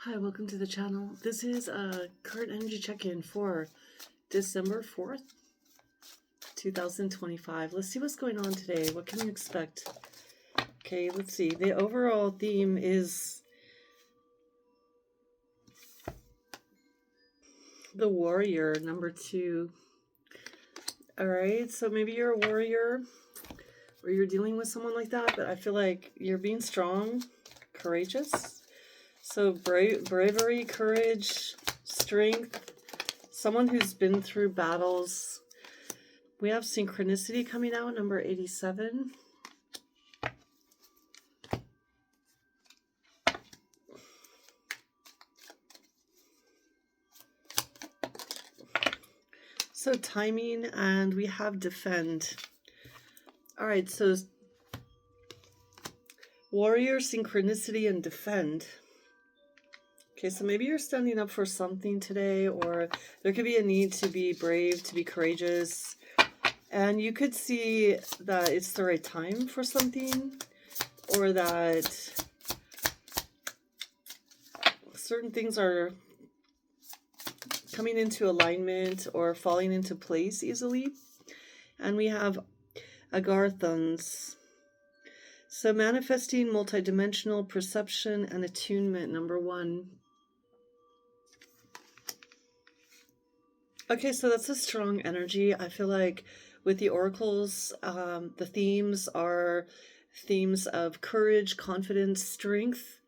Hi, welcome to the channel. This is a current energy check-in for December 4th, 2025. Let's see what's going on today. What can you expect? Okay, let's see. The overall theme is the warrior, number 2. All right, so maybe you're a warrior or you're dealing with someone like that, but I feel like you're being strong, courageous. So bravery, courage, strength, someone who's been through battles. We have synchronicity coming out, number 87. So timing, and we have defend. All right, so warrior, synchronicity, and defend. Okay, so maybe you're standing up for something today, or there could be a need to be brave, to be courageous. And you could see that it's the right time for something, or that certain things are coming into alignment or falling into place easily. And we have Agarthans. So manifesting multidimensional perception and attunement, number 1. Okay, so that's a strong energy. I feel like with the oracles, the themes are themes of courage, confidence, strength.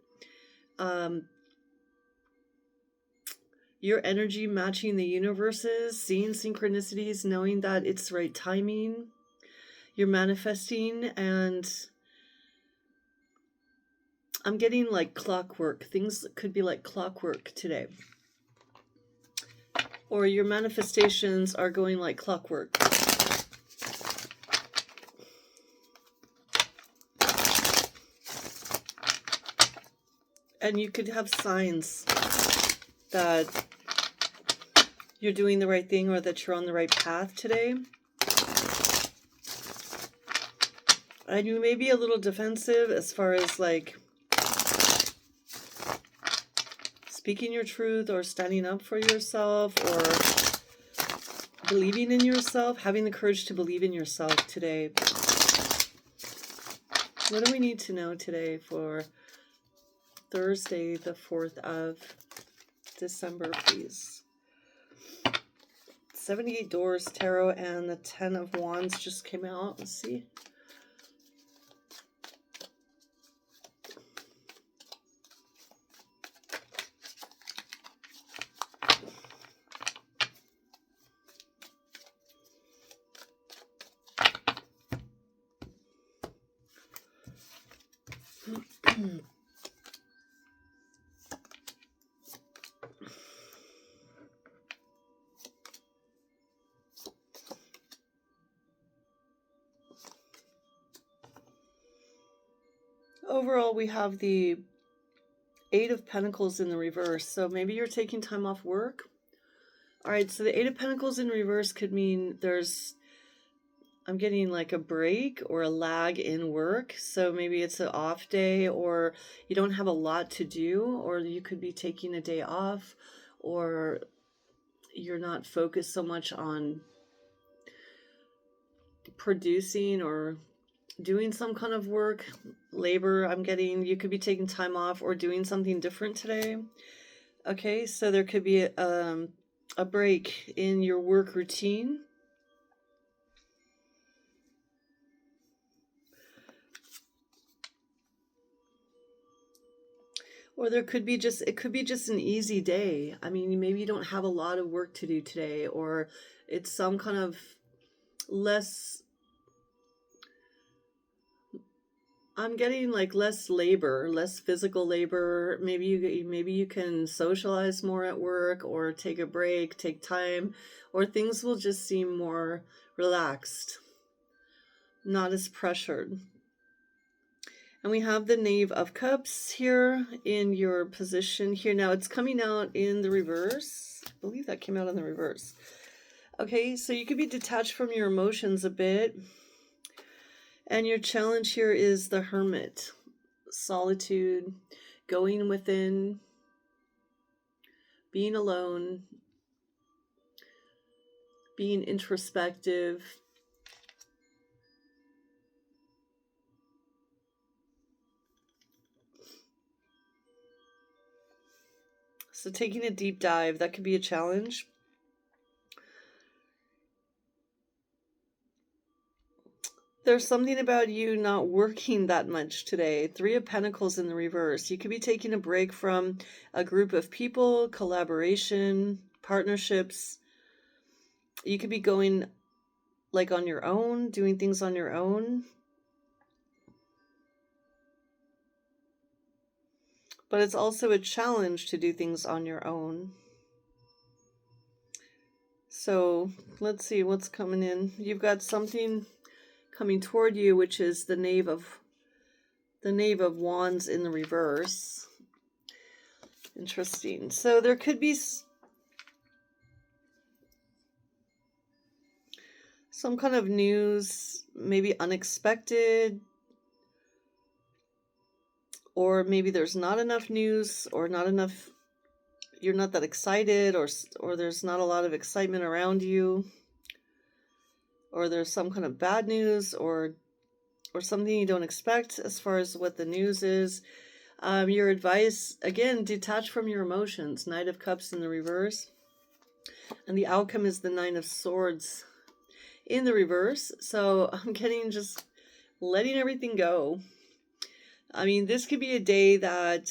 Your energy matching the universes, seeing synchronicities, knowing that it's the right timing. You're manifesting, and I'm getting like clockwork. Things could be like clockwork today. Or your manifestations are going like clockwork. And you could have signs that you're doing the right thing or that you're on the right path today. And you may be a little defensive as far as like speaking your truth or standing up for yourself or believing in yourself, having the courage to believe in yourself today. What do we need to know today for Thursday, the 4th of December, please? 78 Doors Tarot and the 10 of Wands just came out. Let's see. Overall, we have the 8 of Pentacles in the reverse. So maybe you're taking time off work. All right, so the 8 of Pentacles in reverse could mean I'm getting like a break or a lag in work. So maybe it's an off day, or you don't have a lot to do, or you could be taking a day off, or you're not focused so much on producing or doing some kind of work, labor. I'm getting you could be taking time off or doing something different today. Okay, so there could be a break in your work routine. Or it could be just an easy day. I mean, maybe you don't have a lot of work to do today, or it's some kind of less, I'm getting like less labor, less physical labor. Maybe you can socialize more at work, or take a break, take time, or things will just seem more relaxed, not as pressured. And we have the Knave of Cups here in your position here. Now it's coming out in the reverse. I believe that came out in the reverse. Okay, so you could be detached from your emotions a bit. And your challenge here is the Hermit. Solitude, going within. being alone, being introspective. So taking a deep dive, that could be a challenge. There's something about you not working that much today. Three of Pentacles in the reverse. You could be taking a break from a group of people, collaboration, partnerships. You could be going like on your own, doing things on your own. But it's also a challenge to do things on your own. So let's see what's coming in. You've got something coming toward you, which is the Knave of Wands in the reverse. Interesting. So there could be some kind of news, maybe unexpected, or maybe there's not enough news, or not enough, you're not that excited, or there's not a lot of excitement around you, or there's some kind of bad news, or something you don't expect as far as what the news is. Your advice, again, detach from your emotions. Knight of Cups in the reverse. And the outcome is the Nine of Swords in the reverse. So I'm getting just letting everything go. I mean, this could be a day that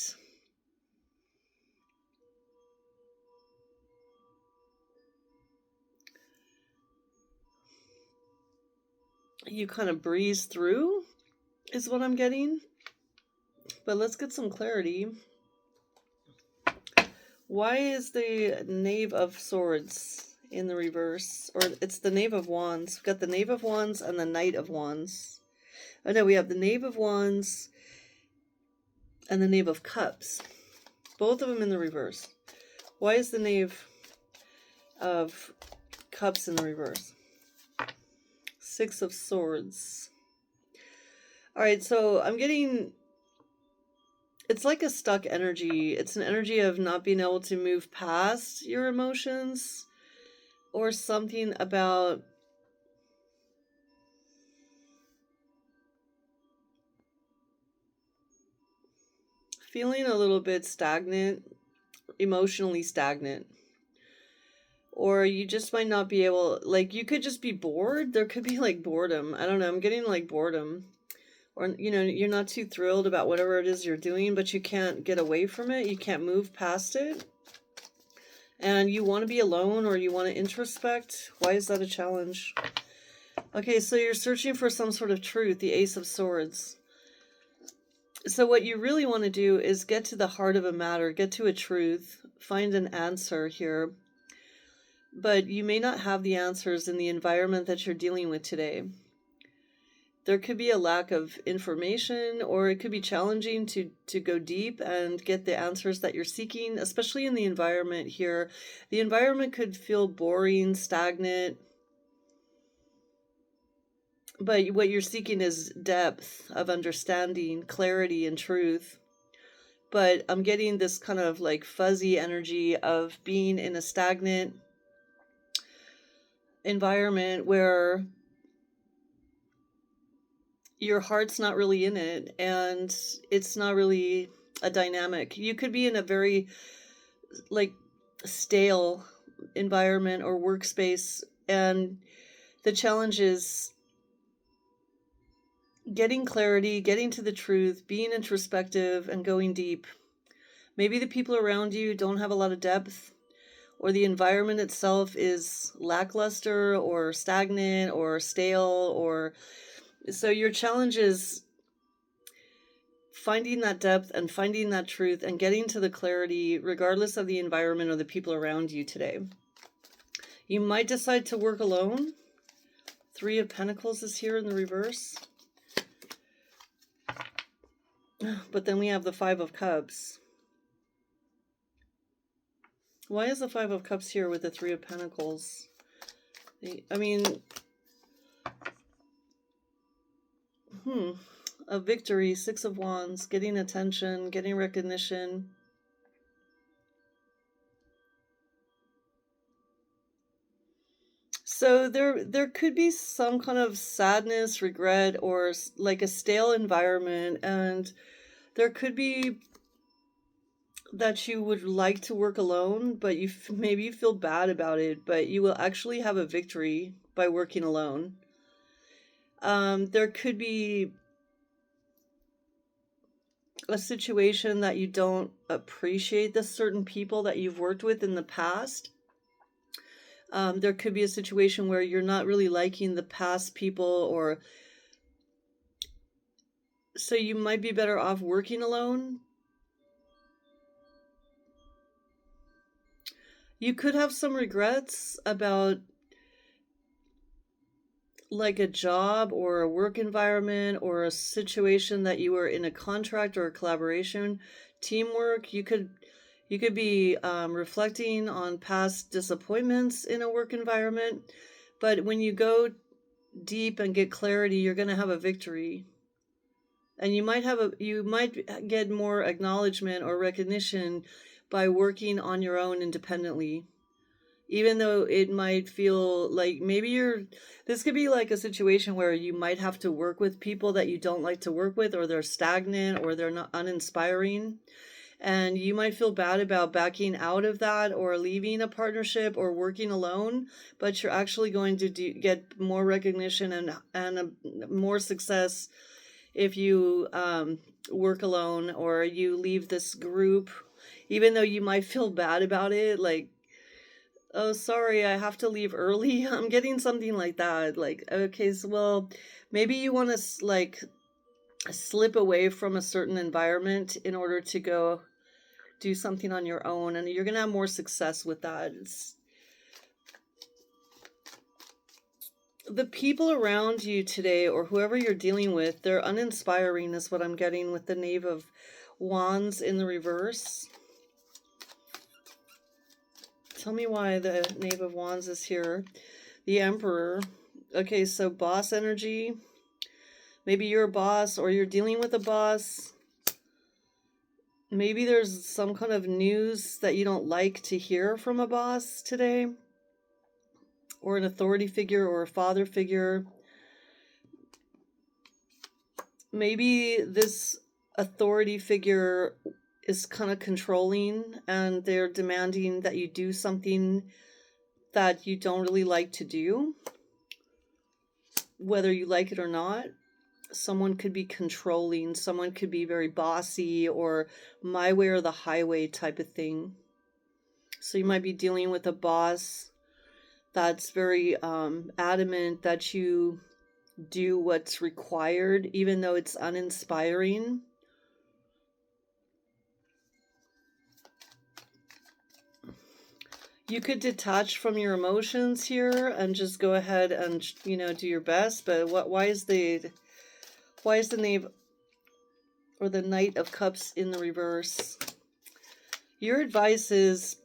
you kind of breeze through, is what I'm getting. But let's get some clarity. Why is the Knave of Swords in the reverse? Or it's the Knave of Wands. We've got the Knave of Wands and the Knight of Wands. Oh no, we have the Knave of Wands and the Knave of Cups. Both of them in the reverse. Why is the Knave of Cups in the reverse? Six of Swords. All right, so I'm getting, it's like a stuck energy. It's an energy of not being able to move past your emotions, or something about feeling a little bit stagnant, emotionally stagnant. Or you just might not be able, like, you could just be bored. There could be like boredom. I don't know. I'm getting like boredom. Or, you know, you're not too thrilled about whatever it is you're doing, but you can't get away from it. You can't move past it. And you want to be alone, or you want to introspect. Why is that a challenge? Okay, so you're searching for some sort of truth, the Ace of Swords. So what you really want to do is get to the heart of a matter, get to a truth, find an answer here. But you may not have the answers in the environment that you're dealing with today. There could be a lack of information, or it could be challenging to go deep and get the answers that you're seeking, especially in the environment here. The environment could feel boring, stagnant, but what you're seeking is depth of understanding, clarity, and truth. But I'm getting this kind of like fuzzy energy of being in a stagnant environment where your heart's not really in it, and it's not really a dynamic. You could be in a very like stale environment or workspace, and the challenge is getting clarity, getting to the truth, being introspective, and going deep. Maybe the people around you don't have a lot of depth, or the environment itself is lackluster or stagnant or stale, or so your challenge is finding that depth and finding that truth and getting to the clarity regardless of the environment or the people around you today. You might decide to work alone. Three of Pentacles is here in the reverse. But then we have the Five of Cups. Why is the Five of Cups here with the Three of Pentacles? I mean, a victory, Six of Wands, getting attention, getting recognition. So there could be some kind of sadness, regret, or like a stale environment, and there could be that you would like to work alone, but maybe you feel bad about it, but you will actually have a victory by working alone. There could be a situation that you don't appreciate the certain people that you've worked with in the past. There could be a situation where you're not really liking the past people, or so you might be better off working alone. You could have some regrets about like a job or a work environment or a situation that you were in a contract or a collaboration, teamwork. You could be reflecting on past disappointments in a work environment, but when you go deep and get clarity, you're going to have a victory, and you might get more acknowledgement or recognition by working on your own independently, even though it might feel like this could be like a situation where you might have to work with people that you don't like to work with, or they're stagnant, or they're not uninspiring, and you might feel bad about backing out of that or leaving a partnership or working alone, but you're actually going to get more recognition and more success if you work alone, or you leave this group, even though you might feel bad about it, like, oh, sorry, I have to leave early. I'm getting something like that. Like, okay, so, well, maybe you want to like slip away from a certain environment in order to go do something on your own, and you're going to have more success with that. The people around you today, or whoever you're dealing with, they're uninspiring, is what I'm getting with the Knave of Wands in the reverse. Tell me why the Knave of Wands is here. The Emperor. Okay, so boss energy. Maybe you're a boss, or you're dealing with a boss. Maybe there's some kind of news that you don't like to hear from a boss today, or an authority figure, or a father figure. Maybe this authority figure is kind of controlling, and they're demanding that you do something that you don't really like to do, whether you like it or not. Someone could be controlling, someone could be very bossy, or my way or the highway type of thing. So you might be dealing with a boss that's very adamant that you do what's required, even though it's uninspiring. You could detach from your emotions here and just go ahead and, do your best. But why is the Knave or the Knight of Cups in the reverse? Your advice is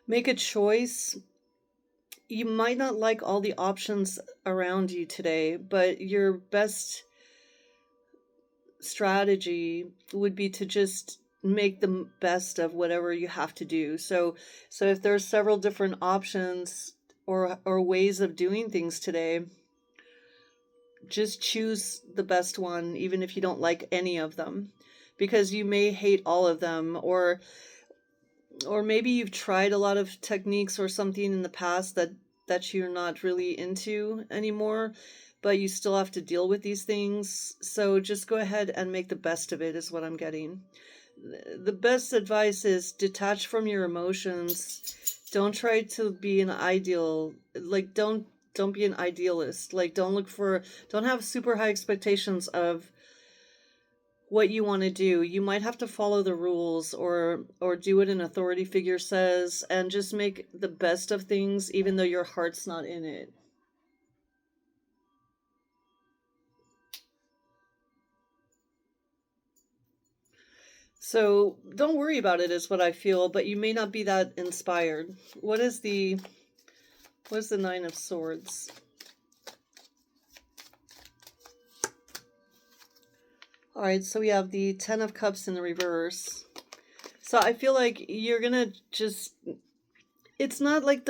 make a choice. You might not like all the options around you today, but your best strategy would be to just make the best of whatever you have to do. So if there's several different options or ways of doing things today, just choose the best one, even if you don't like any of them, because you may hate all of them, or maybe you've tried a lot of techniques or something in the past that you're not really into anymore, but you still have to deal with these things. So just go ahead and make the best of it, is what I'm getting. The best advice is detach from your emotions. Don't try to be an ideal, like, don't be an idealist. Like, don't have super high expectations of what you want to do. You might have to follow the rules, or do what an authority figure says, and just make the best of things, even though your heart's not in it. So don't worry about it, is what I feel, but you may not be that inspired. What is the Nine of Swords? All right, so we have the Ten of Cups in the reverse. So I feel like you're gonna just, it's not like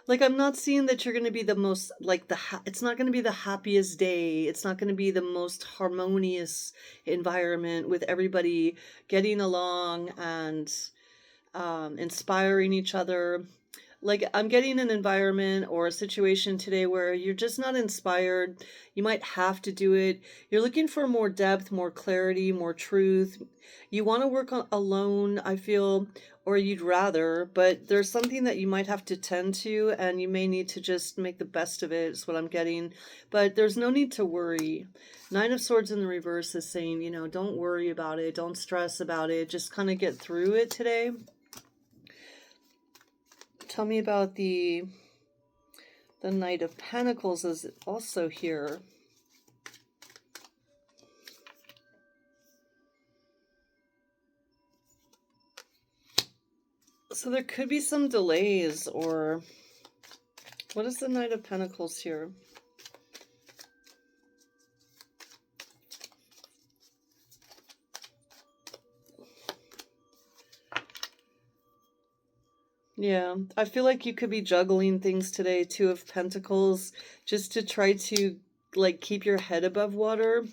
Like, I'm not seeing that you're going to be the most, like, it's not going to be the happiest day. It's not going to be the most harmonious environment with everybody getting along and inspiring each other. Like, I'm getting an environment or a situation today where you're just not inspired. You might have to do it. You're looking for more depth, more clarity, more truth. You want to work alone, I feel, or you'd rather, but there's something that you might have to tend to, and you may need to just make the best of it, is what I'm getting. But there's no need to worry. Nine of Swords in the reverse is saying, you know, don't worry about it. Don't stress about it. Just kind of get through it today. Tell me about the Knight of Pentacles is also here. So there could be some delays, or what is the Knight of Pentacles here? Yeah, I feel like you could be juggling things today, Two of Pentacles, just to try to like keep your head above water.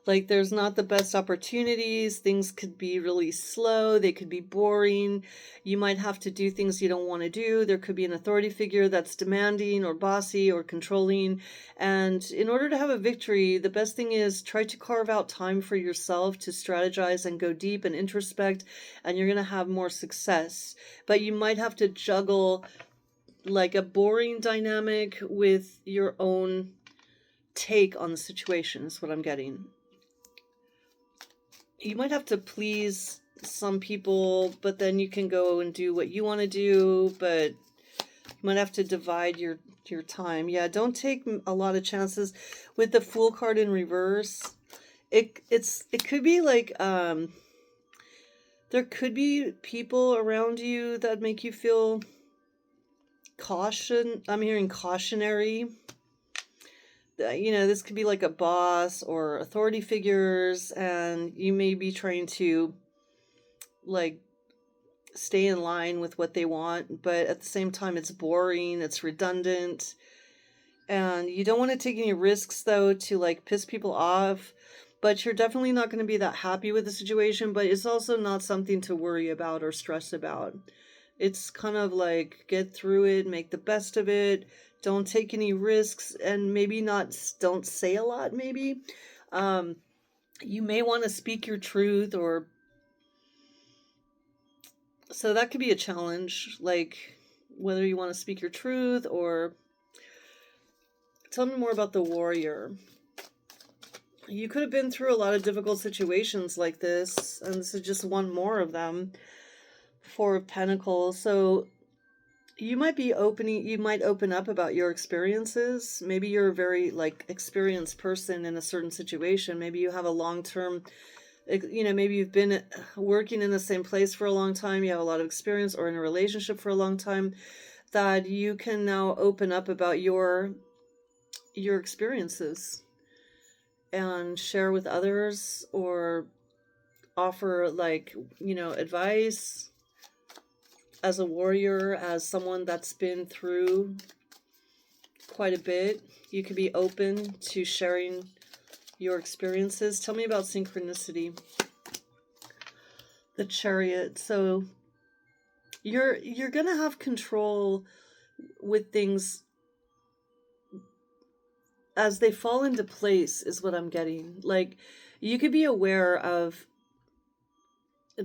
Like, there's not the best opportunities. Things could be really slow. They could be boring. You might have to do things you don't want to do. There could be an authority figure that's demanding or bossy or controlling. And in order to have a victory, the best thing is try to carve out time for yourself to strategize and go deep and introspect, and you're going to have more success. But you might have to juggle like a boring dynamic with your own take on the situation, is what I'm getting. You might have to please some people, but then you can go and do what you want to do, but you might have to divide your time. Yeah, don't take a lot of chances with the Fool card in reverse. It could be like there could be people around you that make you feel caution. I'm hearing cautionary. You know, this could be like a boss or authority figures, and you may be trying to like stay in line with what they want, but at the same time it's boring, it's redundant, and you don't want to take any risks though to like piss people off. But you're definitely not going to be that happy with the situation, but it's also not something to worry about or stress about. It's kind of like get through it, make the best of it, don't take any risks, and maybe don't say a lot. Maybe you may want to speak your truth, or so that could be a challenge, like whether you want to speak your truth. Or tell me more about the Warrior. You could have been through a lot of difficult situations like this, and this is just one more of them. Four of Pentacles. So you might open up about your experiences. Maybe you're a very like experienced person in a certain situation. Maybe you have a long-term, you know, maybe you've been working in the same place for a long time. You have a lot of experience, or in a relationship for a long time, that you can now open up about your experiences and share with others, or offer like, you know, advice as a warrior, as someone that's been through quite a bit. You could be open to sharing your experiences. Tell me about synchronicity. The Chariot. So you're gonna have control with things as they fall into place, is what I'm getting. Like, you could be aware of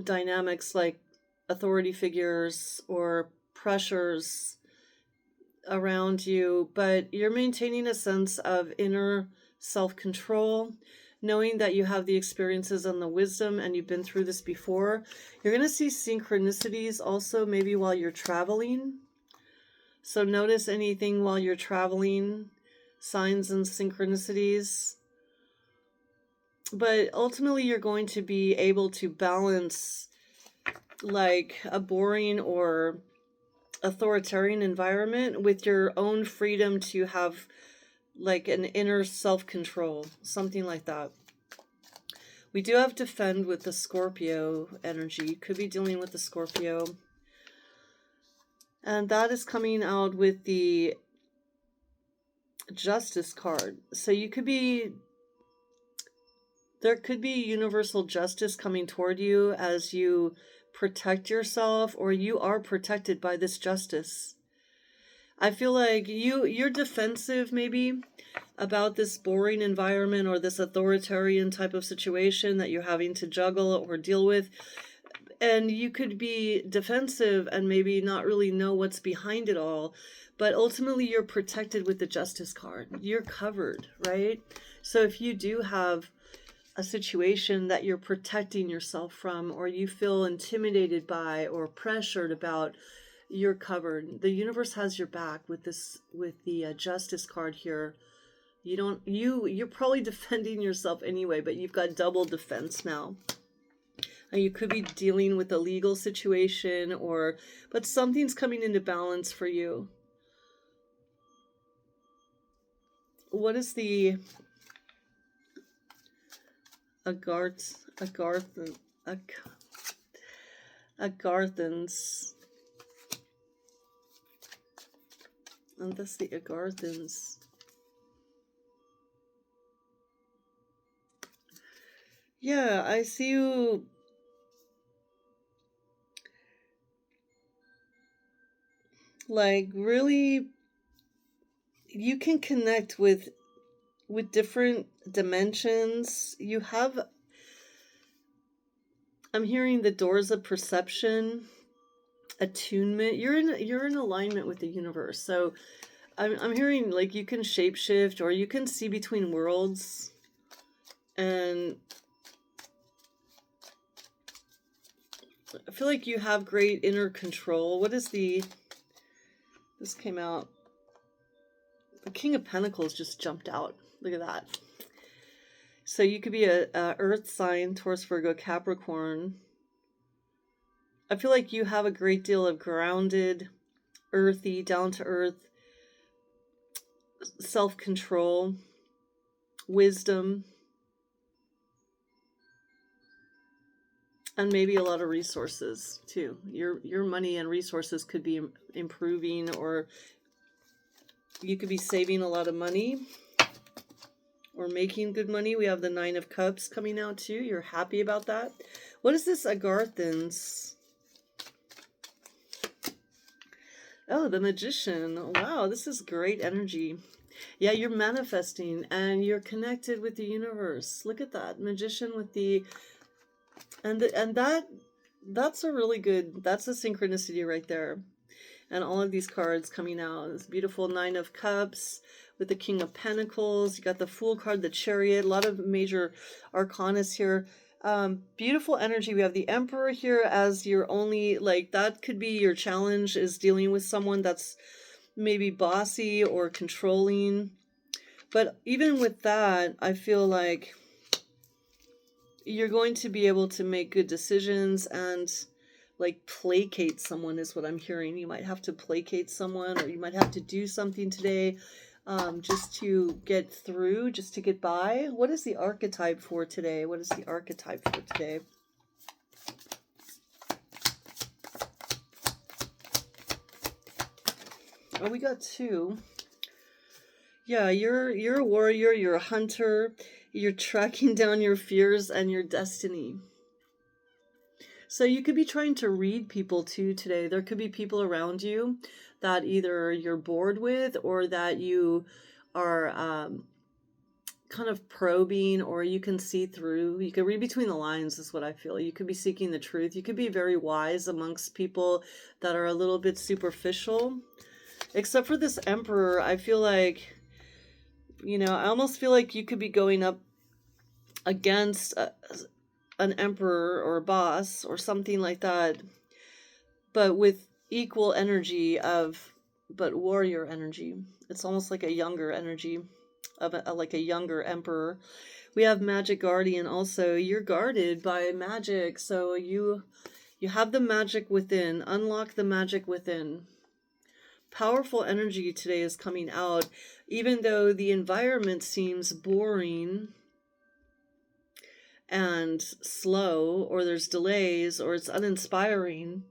dynamics like authority figures or pressures around you, but you're maintaining a sense of inner self-control, knowing that you have the experiences and the wisdom, and you've been through this before. You're going to see synchronicities also maybe while you're traveling. So notice anything while you're traveling, signs and synchronicities. But ultimately you're going to be able to balance like a boring or authoritarian environment with your own freedom to have like an inner self-control, something like that. We do have Defend with the Scorpio energy. Could be dealing with the Scorpio. And that is coming out with the Justice card. So there could be universal justice coming toward you as you protect yourself, or you are protected by this justice. I feel like you're defensive maybe about this boring environment or this authoritarian type of situation that you're having to juggle or deal with. And you could be defensive and maybe not really know what's behind it all. But ultimately, you're protected with the Justice card. You're covered, right? So if you do have a situation that you're protecting yourself from, or you feel intimidated by or pressured about, you're covered. The universe has your back with the Justice card here. You're probably defending yourself anyway, but you've got double defense now. And you could be dealing with a legal situation, but something's coming into balance for you. What is the Agarthans? And that's the Agarthans. Yeah, I see you. Like, really, you can connect with different dimensions. I'm hearing the doors of perception, attunement. You're in alignment with the universe. So I'm hearing like you can shapeshift, or you can see between worlds, and I feel like you have great inner control. This came out. The King of Pentacles just jumped out. Look at that. So you could be a Earth sign, Taurus, Virgo, Capricorn. I feel like you have a great deal of grounded, earthy, down-to-earth self-control, wisdom, and maybe a lot of resources too. Your money and resources could be improving, or you could be saving a lot of money or making good money. We have the Nine of Cups coming out too. You're happy about that. What is this Agarthans? Oh, the Magician. Wow, this is great energy. Yeah, you're manifesting and you're connected with the universe. Look at that. Magician with the... that's a really good... That's a synchronicity right there. And all of these cards coming out. This beautiful Nine of Cups with the King of Pentacles. You got the Fool card, the Chariot. A lot of major arcanas here. Beautiful energy. We have the Emperor here as your only, like, that could be your challenge, is dealing with someone that's maybe bossy or controlling. But even with that, I feel like you're going to be able to make good decisions and like placate someone is what I'm hearing. You might have to placate someone, or you might have to do something today just to get through, just to get by. What is the archetype for today? What is the archetype for today? Oh, we got two. Yeah, you're a warrior, you're a hunter, you're tracking down your fears and your destiny. So you could be trying to read people too today. There could be people around you that either you're bored with, or that you are kind of probing, or you can see through. You can read between the lines is what I feel. You could be seeking the truth. You could be very wise amongst people that are a little bit superficial. Except for this Emperor, I feel like, I almost feel like you could be going up against an emperor or a boss or something like that, but with equal energy but warrior energy. It's almost like a younger energy of like a younger emperor. We have Magic Guardian also. You're guarded by magic, so you have the magic within. Unlock the magic within. Powerful energy today is coming out, even though the environment seems boring and slow, or there's delays, or it's uninspiring.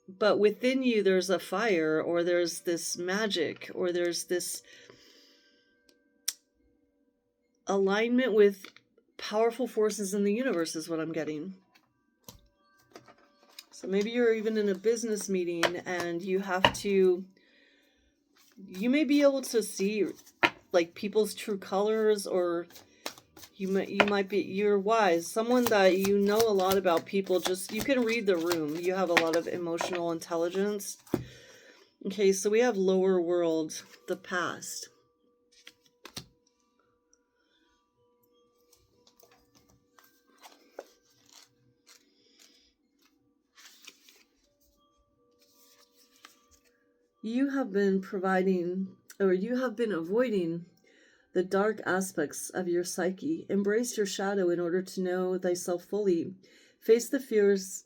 but within you there's a fire, or there's this magic, or there's this alignment with powerful forces in the universe is what I'm getting. So maybe you're even in a business meeting and you may be able to see like people's true colors, or you're wise, someone that you know a lot about people, just you can read the room, you have a lot of emotional intelligence. Okay, so we have lower world, the past. You have been avoiding the dark aspects of your psyche. Embrace your shadow in order to know thyself fully. Face the fears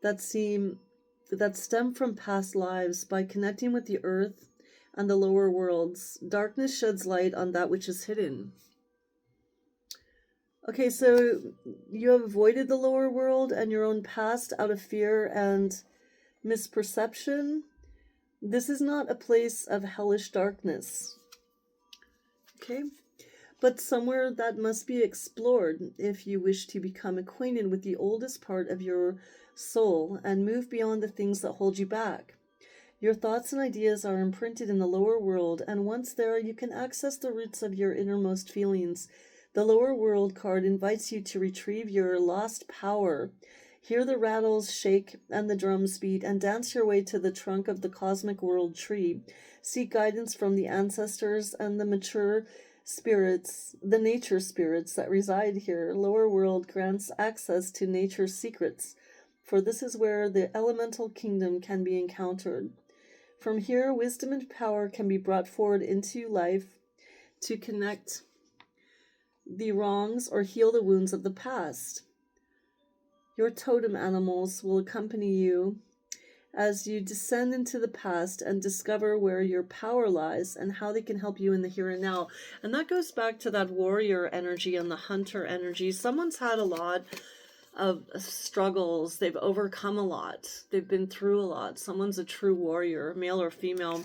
that stem from past lives by connecting with the earth and the lower worlds. Darkness sheds light on that which is hidden. Okay, so you have avoided the lower world and your own past out of fear and misperception. This is not a place of hellish darkness. Okay? But somewhere that must be explored if you wish to become acquainted with the oldest part of your soul and move beyond the things that hold you back. Your thoughts and ideas are imprinted in the lower world, and once there, you can access the roots of your innermost feelings. The lower world card invites you to retrieve your lost power. Hear the rattles shake and the drums beat, and dance your way to the trunk of the cosmic world tree. Seek guidance from the ancestors and the mature spirits, the nature spirits that reside here. Lower world grants access to nature's secrets, for this is where the elemental kingdom can be encountered. From here, wisdom and power can be brought forward into life to connect the wrongs or heal the wounds of the past. Your totem animals will accompany you as you descend into the past and discover where your power lies and how they can help you in the here and now. And that goes back to that warrior energy and the hunter energy. Someone's had a lot of struggles. They've overcome a lot. They've been through a lot. Someone's a true warrior, male or female.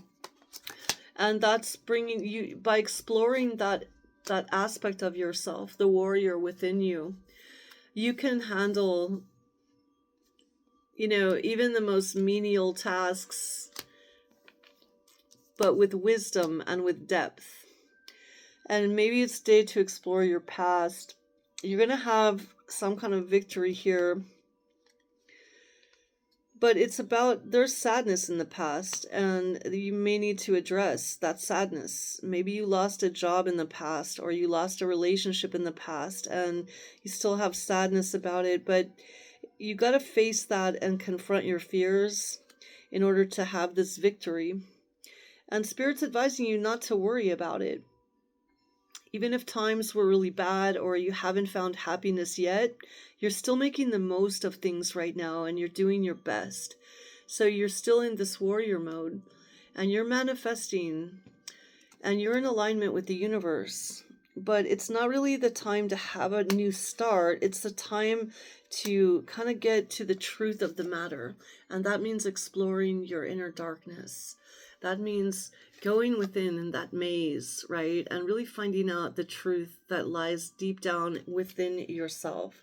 And that's bringing you, by exploring that aspect of yourself, the warrior within you, you can handle, even the most menial tasks, but with wisdom and with depth. And maybe it's day to explore your past. You're going to have some kind of victory here. But it's about, there's sadness in the past, and you may need to address that sadness. Maybe you lost a job in the past, or you lost a relationship in the past, and you still have sadness about it, but you got to face that and confront your fears in order to have this victory. And Spirit's advising you not to worry about it. Even if times were really bad or you haven't found happiness yet, you're still making the most of things right now and you're doing your best. So you're still in this warrior mode and you're manifesting and you're in alignment with the universe. But it's not really the time to have a new start. It's the time to kind of get to the truth of the matter. And that means exploring your inner darkness. That means going within in that maze, right? And really finding out the truth that lies deep down within yourself.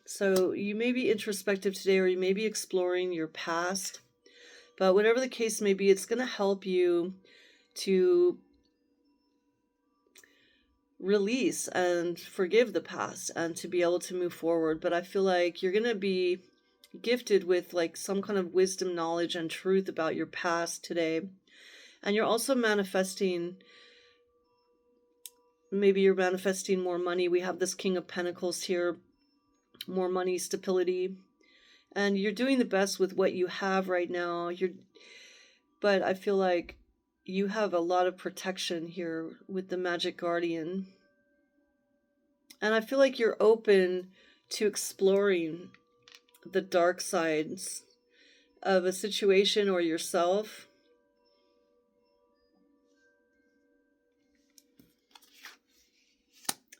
So you may be introspective today, or you may be exploring your past. But whatever the case may be, it's going to help you to release and forgive the past and to be able to move forward. But I feel like you're going to be gifted with like some kind of wisdom, knowledge, and truth about your past today. And you're also manifesting, maybe you're manifesting more money. We have this King of Pentacles here, more money, stability. And you're doing the best with what you have right now. But I feel like you have a lot of protection here with the Magic Guardian. And I feel like you're open to exploring the dark sides of a situation or yourself.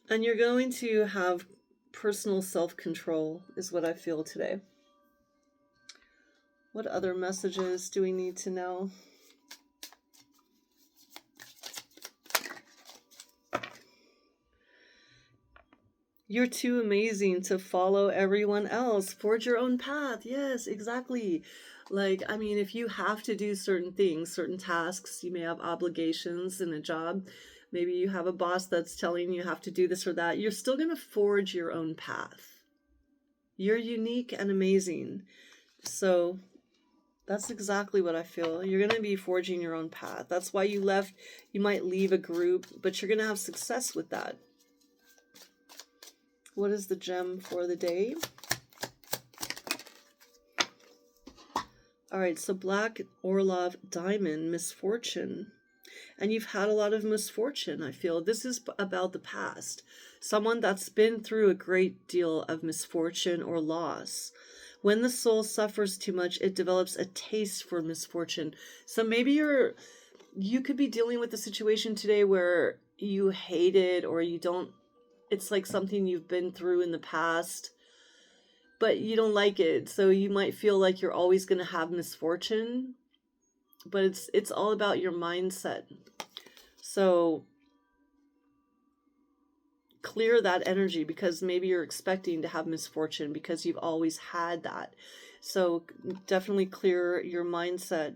And you're going to have personal self-control is what I feel today. What other messages do we need to know? You're too amazing to follow everyone else. Forge your own path. Yes, exactly. Like, I mean, if you have to do certain things, certain tasks, you may have obligations in a job. Maybe you have a boss that's telling you have to do this or that. You're still going to forge your own path. You're unique and amazing. So that's exactly what I feel. You're going to be forging your own path. That's why you left. You might leave a group, but you're going to have success with that. What is the gem for the day? All right, so Black Orlov Diamond, misfortune. And you've had a lot of misfortune, I feel. This is about the past. Someone that's been through a great deal of misfortune or loss. When the soul suffers too much, it develops a taste for misfortune. So maybe you could be dealing with a situation today where you hate it, or you don't, it's like something you've been through in the past, but you don't like it. So you might feel like you're always going to have misfortune, but it's all about your mindset. So clear that energy, because maybe you're expecting to have misfortune because you've always had that. So definitely clear your mindset,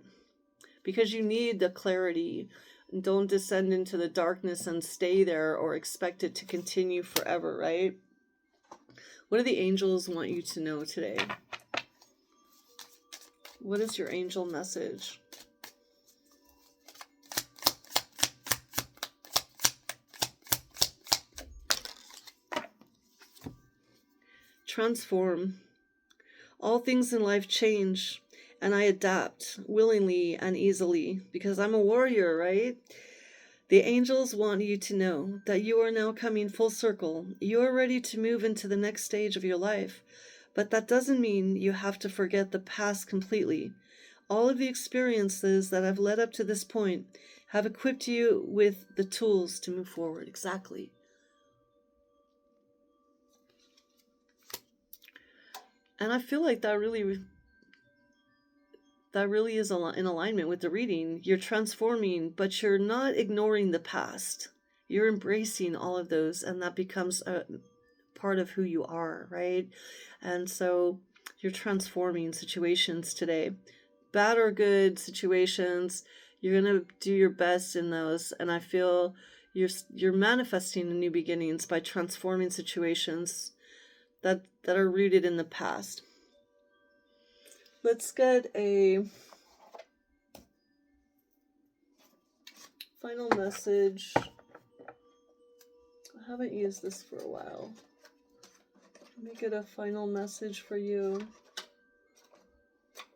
because you need the clarity. Don't descend into the darkness and stay there or expect it to continue forever, right? What do the angels want you to know today? What is your angel message? Transform. All things in life change, and I adapt willingly and easily because I'm a warrior, right? The angels want you to know that you are now coming full circle. You are ready to move into the next stage of your life, but that doesn't mean you have to forget the past completely. All of the experiences that have led up to this point have equipped you with the tools to move forward. Exactly. And I feel like that really is in alignment with the reading. You're transforming, but you're not ignoring the past. You're embracing all of those, and that becomes a part of who you are, right? And so you're transforming situations today. Bad or good situations, you're going to do your best in those. And I feel you're manifesting new beginnings by transforming situations that are rooted in the past. Let's get a final message. I haven't used this for a while. Let me get a final message for you.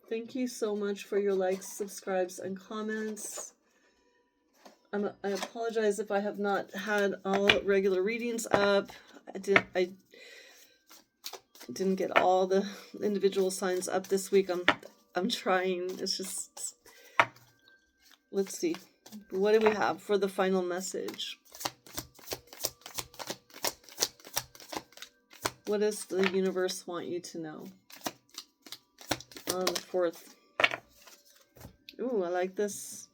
Thank you so much for your likes, subscribes, and comments. I apologize if I have not had all regular readings up. I didn't get all the individual signs up this week. I'm trying. It's just, let's see. What do we have for the final message? What does the universe want you to know? On the 4th. Ooh, I like this.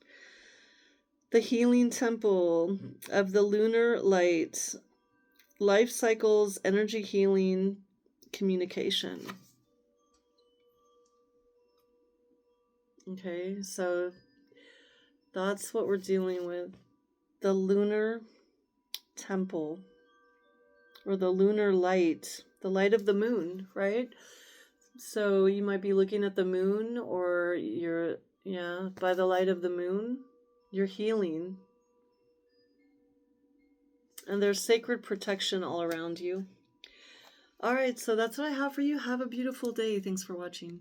The healing temple of the lunar light. Life cycles, energy healing, communication. Okay, so that's what we're dealing with. The lunar temple, or the lunar light, the light of the moon, right? So you might be looking at the moon, or by the light of the moon, you're healing. And there's sacred protection all around you. All right, so that's what I have for you. Have a beautiful day. Thanks for watching.